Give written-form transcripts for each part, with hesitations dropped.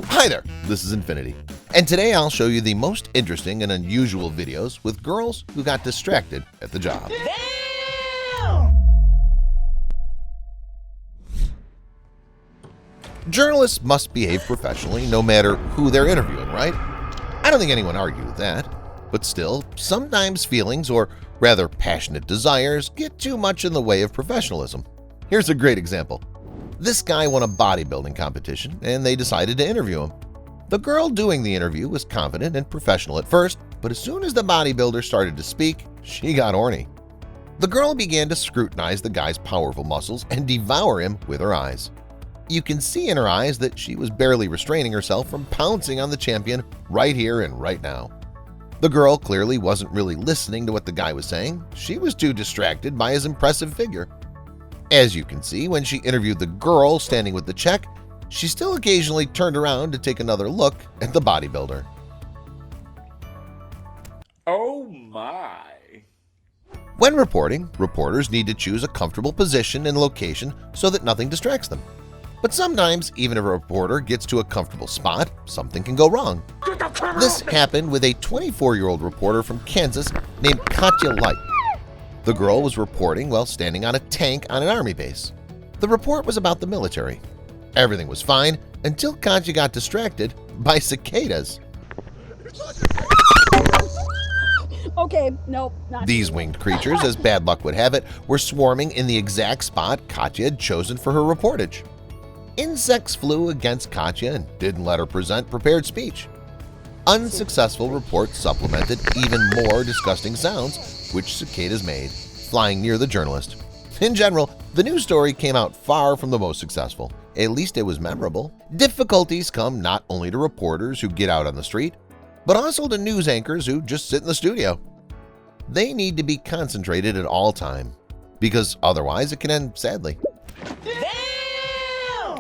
Hi there, this is Infinity, and today I'll show you the most interesting and unusual videos with girls who got distracted at the job. Journalists must behave professionally no matter who they're interviewing, right? I don't think anyone argued with that, but still, sometimes feelings, or rather passionate desires, get too much in the way of professionalism. Here's a great example. This guy won a bodybuilding competition and they decided to interview him. The girl doing the interview was confident and professional at first, but as soon as the bodybuilder started to speak, she got horny. The girl began to scrutinize the guy's powerful muscles and devour him with her eyes. You can see in her eyes that she was barely restraining herself from pouncing on the champion right here and right now. The girl clearly wasn't really listening to what the guy was saying. She was too distracted by his impressive figure. As you can see, when she interviewed the girl standing with the check, she still occasionally turned around to take another look at the bodybuilder. Oh my! When reporting, reporters need to choose a comfortable position and location so that nothing distracts them. But sometimes, even if a reporter gets to a comfortable spot, something can go wrong. This happened with a 24-year-old reporter from Kansas named Katya Light. The girl was reporting while standing on a tank on an army base. The report was about the military. Everything was fine until Katya got distracted by cicadas. Okay, nope, not These winged creatures, as bad luck would have it, were swarming in the exact spot Katya had chosen for her reportage. Insects flew against Katya and didn't let her present prepared speech. Unsuccessful reports supplemented even more disgusting sounds which cicadas made, flying near the journalist. In general, the news story came out far from the most successful. At least it was memorable. Difficulties come not only to reporters who get out on the street, but also to news anchors who just sit in the studio. They need to be concentrated at all time, because otherwise it can end sadly.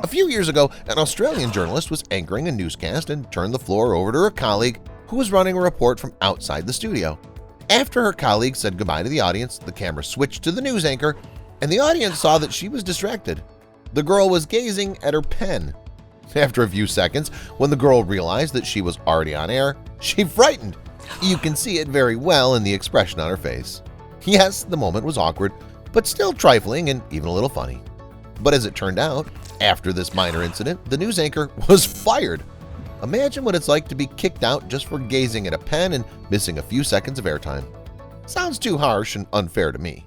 A few years ago, an Australian journalist was anchoring a newscast and turned the floor over to her colleague who was running a report from outside the studio. After her colleague said goodbye to the audience, the camera switched to the news anchor, and the audience saw that she was distracted. The girl was gazing at her pen. After a few seconds, when the girl realized that she was already on air, she frightened. You can see it very well in the expression on her face. Yes, the moment was awkward, but still trifling and even a little funny. But as it turned out, after this minor incident, the news anchor was fired. Imagine what it's like to be kicked out just for gazing at a pen and missing a few seconds of airtime. Sounds too harsh and unfair to me.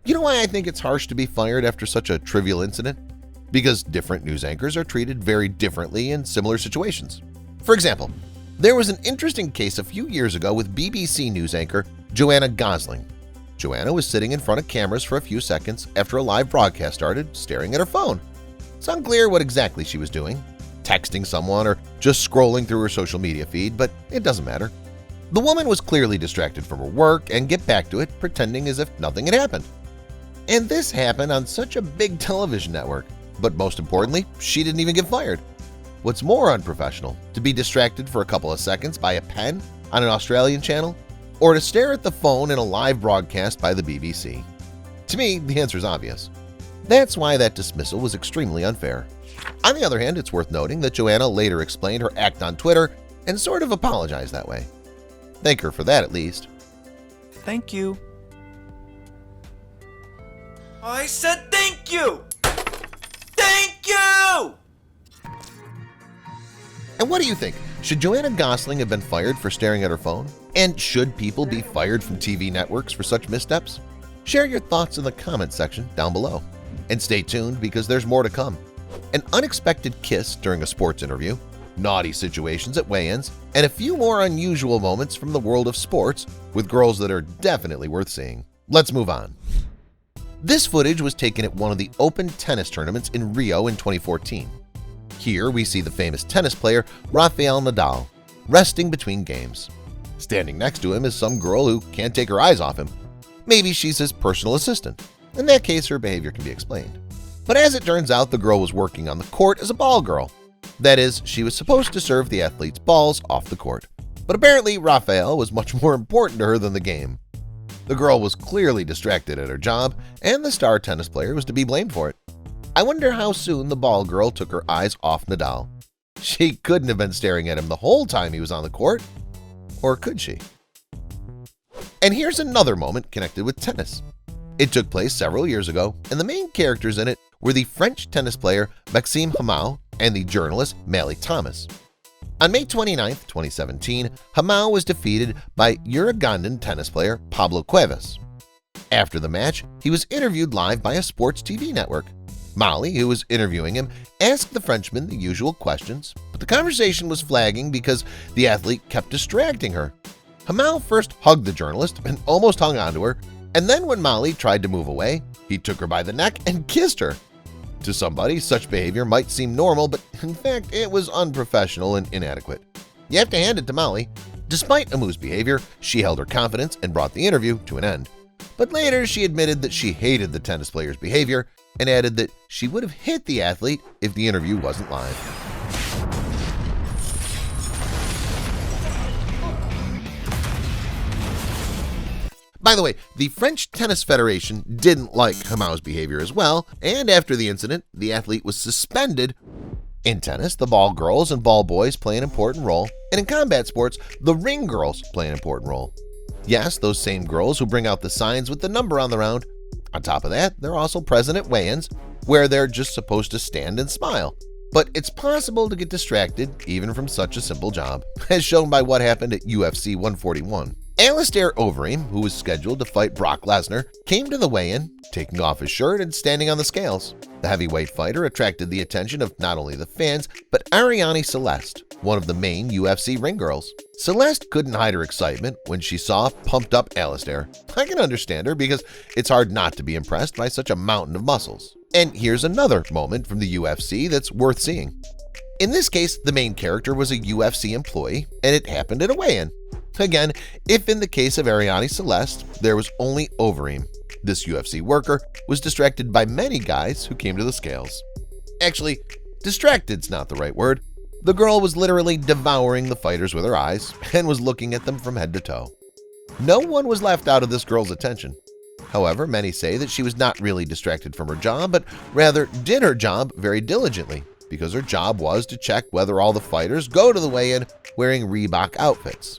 You know why I think it's harsh to be fired after such a trivial incident? Because different news anchors are treated very differently in similar situations. For example, there was an interesting case a few years ago with BBC news anchor Joanna Gosling. Joanna was sitting in front of cameras for a few seconds after a live broadcast started, staring at her phone. It's unclear what exactly she was doing, texting someone or just scrolling through her social media feed, but it doesn't matter. The woman was clearly distracted from her work and get back to it, pretending as if nothing had happened. And this happened on such a big television network, but most importantly, she didn't even get fired. What's more unprofessional, to be distracted for a couple of seconds by a pen on an Australian channel, or to stare at the phone in a live broadcast by the BBC? To me, the answer is obvious. That's why that dismissal was extremely unfair. On the other hand, it's worth noting that Joanna later explained her act on Twitter and sort of apologized that way. Thank her for that at least. Thank you. I said thank you! Thank you! And what do you think? Should Joanna Gosling have been fired for staring at her phone? And should people be fired from TV networks for such missteps? Share your thoughts in the comments section down below. And stay tuned because there's more to come. An unexpected kiss during a sports interview, naughty situations at weigh-ins, and a few more unusual moments from the world of sports with girls that are definitely worth seeing. Let's move on. This footage was taken at one of the Open tennis tournaments in Rio in 2014. Here we see the famous tennis player Rafael Nadal resting between games. Standing next to him is some girl who can't take her eyes off him. Maybe she's his personal assistant. In that case, her behavior can be explained. But as it turns out, the girl was working on the court as a ball girl. That is, she was supposed to serve the athletes balls off the court. But apparently, Rafael was much more important to her than the game. The girl was clearly distracted at her job, and the star tennis player was to be blamed for it. I wonder how soon the ball girl took her eyes off Nadal. She couldn't have been staring at him the whole time he was on the court. Or could she? And here's another moment connected with tennis. It took place several years ago, and the main characters in it were the French tennis player Maxime Hamau and the journalist Mally Thomas. On May 29, 2017, Hamau was defeated by Uruguayan tennis player Pablo Cuevas. After the match, he was interviewed live by a sports TV network. Molly, who was interviewing him, asked the Frenchman the usual questions, but the conversation was flagging because the athlete kept distracting her. Hamau first hugged the journalist and almost hung onto her, and then when Molly tried to move away, he took her by the neck and kissed her. To somebody, such behavior might seem normal, but in fact, it was unprofessional and inadequate. You have to hand it to Molly. Despite Hamau's behavior, she held her confidence and brought the interview to an end. But later, she admitted that she hated the tennis player's behavior and added that she would have hit the athlete if the interview wasn't live. By the way, the French Tennis Federation didn't like Hamau's behavior as well, and after the incident, the athlete was suspended. In tennis, the ball girls and ball boys play an important role, and in combat sports, the ring girls play an important role. Yes, those same girls who bring out the signs with the number on the round. On top of that, they're also present at weigh-ins, where they're just supposed to stand and smile. But it's possible to get distracted even from such a simple job, as shown by what happened at UFC 141. Alistair Overeem, who was scheduled to fight Brock Lesnar, came to the weigh-in, taking off his shirt and standing on the scales. The heavyweight fighter attracted the attention of not only the fans, but Ariane Celeste, one of the main UFC ring girls. Celeste couldn't hide her excitement when she saw pumped-up Alistair. I can understand her because it's hard not to be impressed by such a mountain of muscles. And here's another moment from the UFC that's worth seeing. In this case, the main character was a UFC employee, and it happened at a weigh-in. Again, if in the case of Ariane Celeste, there was only Overeem, this UFC worker was distracted by many guys who came to the scales. Actually, distracted's not the right word. The girl was literally devouring the fighters with her eyes and was looking at them from head to toe. No one was left out of this girl's attention. However, many say that she was not really distracted from her job, but rather did her job very diligently, because her job was to check whether all the fighters go to the weigh-in wearing Reebok outfits.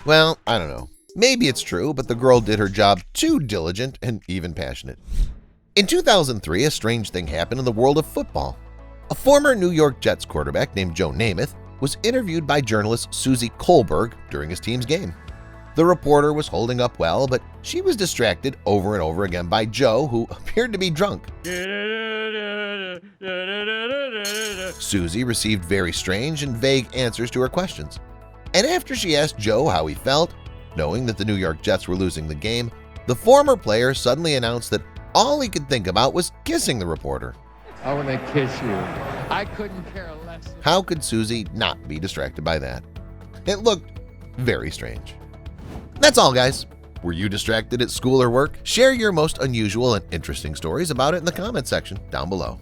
Well, I don't know. Maybe it's true, but the girl did her job too diligent and even passionate. In 2003, a strange thing happened in the world of football. A former New York Jets quarterback named Joe Namath was interviewed by journalist Susie Kohlberg during his team's game. The reporter was holding up well, but she was distracted over and over again by Joe, who appeared to be drunk. Susie received very strange and vague answers to her questions. And after she asked Joe how he felt, knowing that the New York Jets were losing the game, the former player suddenly announced that all he could think about was kissing the reporter. I want to kiss you. I couldn't care less. How could Susie not be distracted by that? It looked very strange. That's all, guys. Were you distracted at school or work? Share your most unusual and interesting stories about it in the comment section down below.